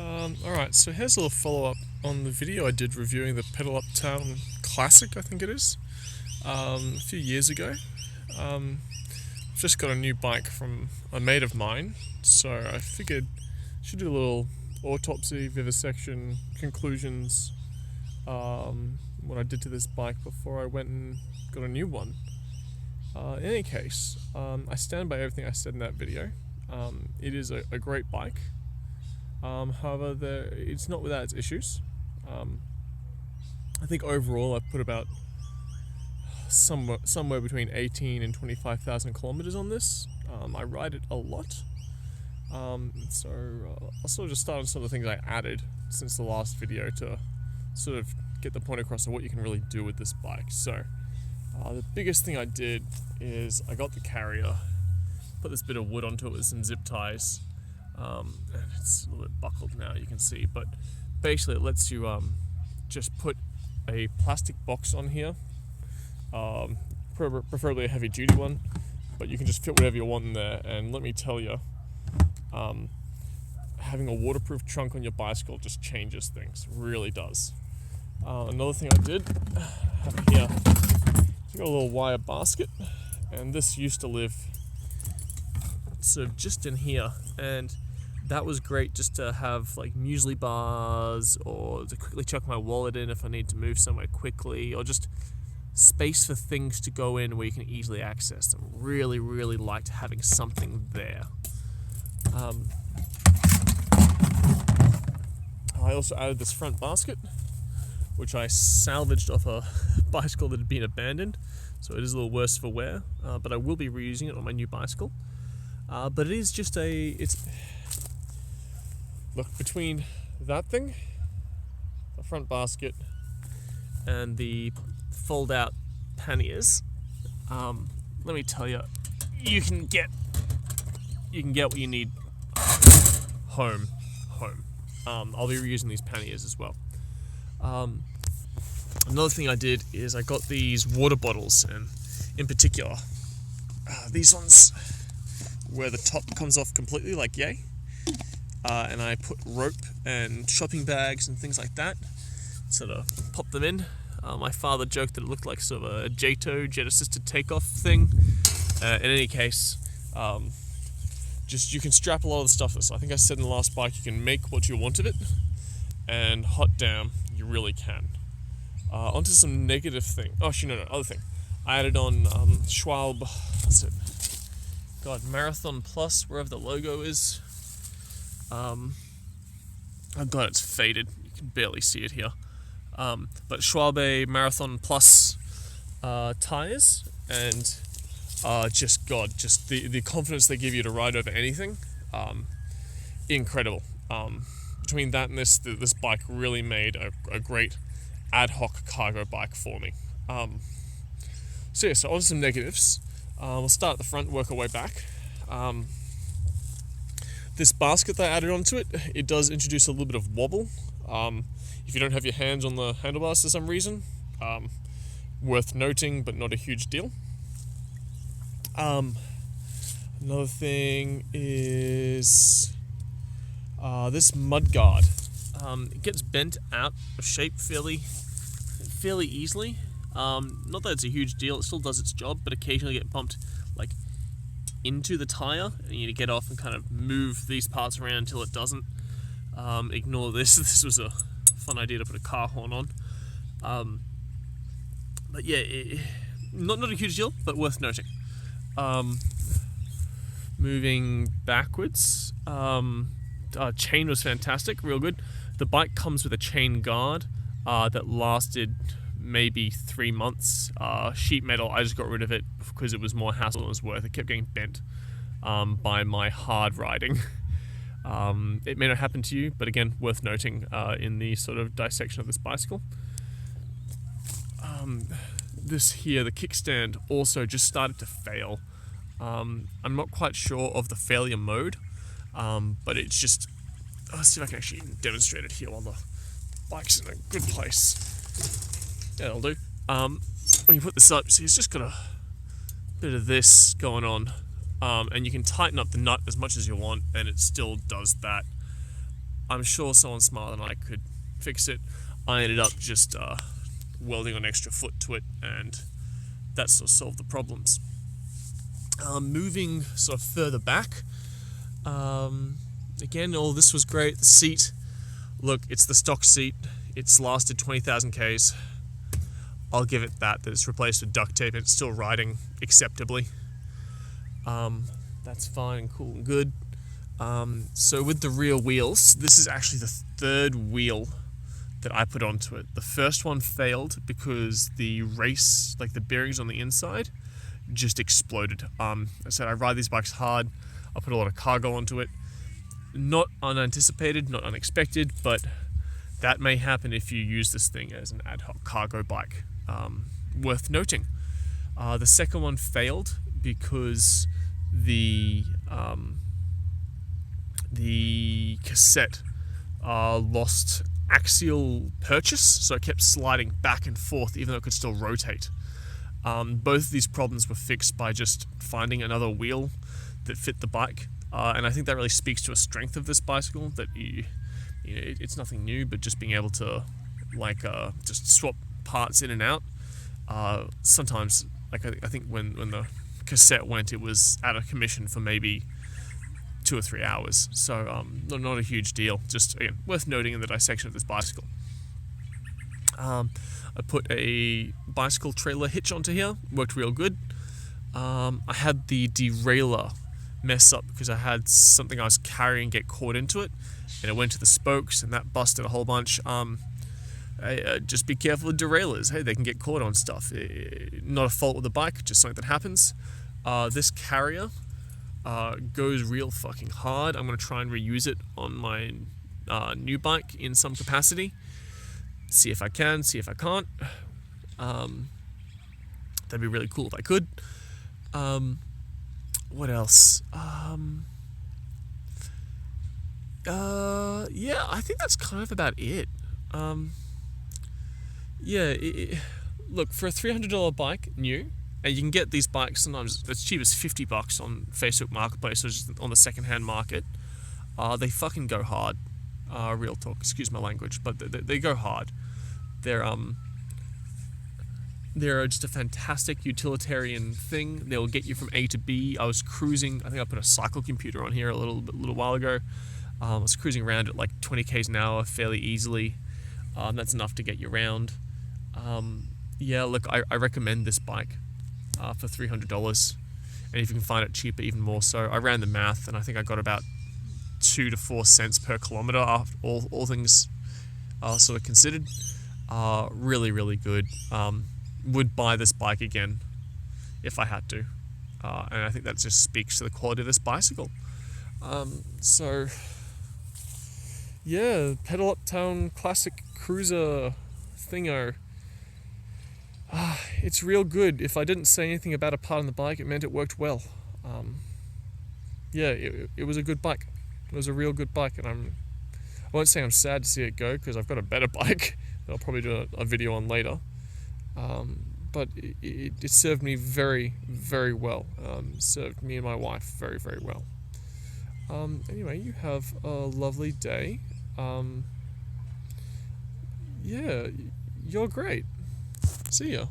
Alright, so here's a little follow-up on the video I did reviewing the Pedal Uptown Classic, I think it is, a few years ago. I've just got a new bike from a mate of mine, so I figured I should do a little autopsy, vivisection, conclusions, what I did to this bike before I went and got a new one. In any case, I stand by everything I said in that video. It is a great bike. However, it's not without its issues. I think overall I've put about somewhere between 18 and 25,000 kilometers on this. I ride it a lot. So I'll sort of just start on some of the things I added since the last video to sort of get the point across of what you can really do with this bike. So the biggest thing I did is I got the carrier, put this bit of wood onto it with some zip ties. And it's a little bit buckled now, you can see, but basically it lets you just put a plastic box on here, preferably a heavy duty one, but you can just fit whatever you want in there. And let me tell you, having a waterproof trunk on your bicycle just changes things, really does. Another thing I did have here, I got a little wire basket, and this used to live sort of just in here, and that was great just to have like muesli bars, or to quickly chuck my wallet in if I need to move somewhere quickly, or just space for things to go in where you can easily access them. Really liked having something there. I also added this front basket, which I salvaged off a bicycle that had been abandoned, so it is a little worse for wear, but I will be reusing it on my new bicycle. But it is just look, between that thing, the front basket, and the fold-out panniers, let me tell you, you can get what you need home. I'll be reusing these panniers as well. Another thing I did is I got these water bottles, and in particular, these ones where the top comes off completely, like yay. And I put rope and shopping bags and things like that, sort of pop them in. My father joked that it looked like sort of a JATO, jet assisted takeoff thing. In any case, just you can strap a lot of the stuff to this. I think I said in the last bike you can make what you want of it, and hot damn, you really can. Onto some negative thing. Oh, actually, no, other thing. I added on Schwalbe, what's it? God, Marathon Plus, wherever the logo is. Oh god, it's faded. You can barely see it here. But Schwalbe Marathon Plus tires, and just the confidence they give you to ride over anything, incredible. Between that and this bike really made a great ad hoc cargo bike for me. So on to some negatives. We'll start at the front, work our way back. This basket that I added onto it, it does introduce a little bit of wobble. If you don't have your hands on the handlebars for some reason, worth noting, but not a huge deal. Another thing is this mud guard. It gets bent out of shape fairly easily. Not that it's a huge deal, it still does its job, but occasionally get bumped like into the tire, and you need to get off and kind of move these parts around until it doesn't. Ignore this. This was a fun idea to put a car horn on. But yeah, not a huge deal, but worth noting. Moving backwards, chain was fantastic, real good. The bike comes with a chain guard that lasted maybe 3 months. Sheet metal, I just got rid of it because it was more hassle than it was worth. It kept getting bent by my hard riding. It may not happen to you, but again, worth noting in the sort of dissection of this bicycle. This here, the kickstand, also just started to fail. I'm not quite sure of the failure mode, but it's just, let's see if I can actually demonstrate it here while the bike's in a good place. Yeah, that'll do. When you put this up, see, it's just got a bit of this going on, and you can tighten up the nut as much as you want, and it still does that. I'm sure someone smarter than I could fix it. I ended up just welding an extra foot to it, and that sort of solved the problems. Moving sort of further back, again, all this was great. The seat, look, it's the stock seat. It's lasted 20,000 Ks. I'll give it that it's replaced with duct tape and it's still riding acceptably. That's fine and cool and good. So with the rear wheels, this is actually the third wheel that I put onto it. The first one failed because the race, like the bearings on the inside, just exploded. I said I ride these bikes hard. I put a lot of cargo onto it. Not unanticipated, not unexpected, but that may happen if you use this thing as an ad hoc cargo bike. Worth noting. The second one failed because the cassette lost axial purchase, so it kept sliding back and forth even though it could still rotate. Both of these problems were fixed by just finding another wheel that fit the bike, and I think that really speaks to a strength of this bicycle, that it's nothing new, but just being able to just swap parts in and out. Sometimes, like I think when the cassette went, it was out of commission for maybe 2 or 3 hours, so not a huge deal. Just again, worth noting in the dissection of this bicycle. I put a bicycle trailer hitch onto here, worked real good. I had the derailleur mess up because I had something I was carrying get caught into it, and it went to the spokes, and that busted a whole bunch. Just be careful with derailleurs. Hey, they can get caught on stuff. Not a fault with the bike, just something that happens. This carrier goes real fucking hard. I'm going to try and reuse it on my new bike in some capacity. See if I can, see if I can't. That'd be really cool if I could. What else? Yeah, I think that's kind of about it. Look, for a $300 bike, new, and you can get these bikes sometimes as cheap as $50 on Facebook Marketplace or just on the secondhand market. They fucking go hard. Real talk, excuse my language, but they go hard. They're just a fantastic utilitarian thing. They'll get you from A to B. I was cruising, I think I put a cycle computer on here a little while ago. I was cruising around at like 20 Ks an hour fairly easily. That's enough to get you around. Yeah, look, I recommend this bike for $300, and if you can find it cheaper, even more so. I ran the math, and I think I got about 2 to 4 cents per kilometer after all things sort of considered. Really, really good. Would buy this bike again if I had to, and I think that just speaks to the quality of this bicycle. So yeah, pedal uptown classic cruiser thingo. It's real good. If I didn't say anything about a part on the bike, it meant it worked well. Yeah, it was a good bike. It was a real good bike, and I won't say I'm sad to see it go, because I've got a better bike that I'll probably do a video on later. But it served me very, very well. Served me and my wife very, very well. Anyway, you have a lovely day. Yeah, you're great. See ya.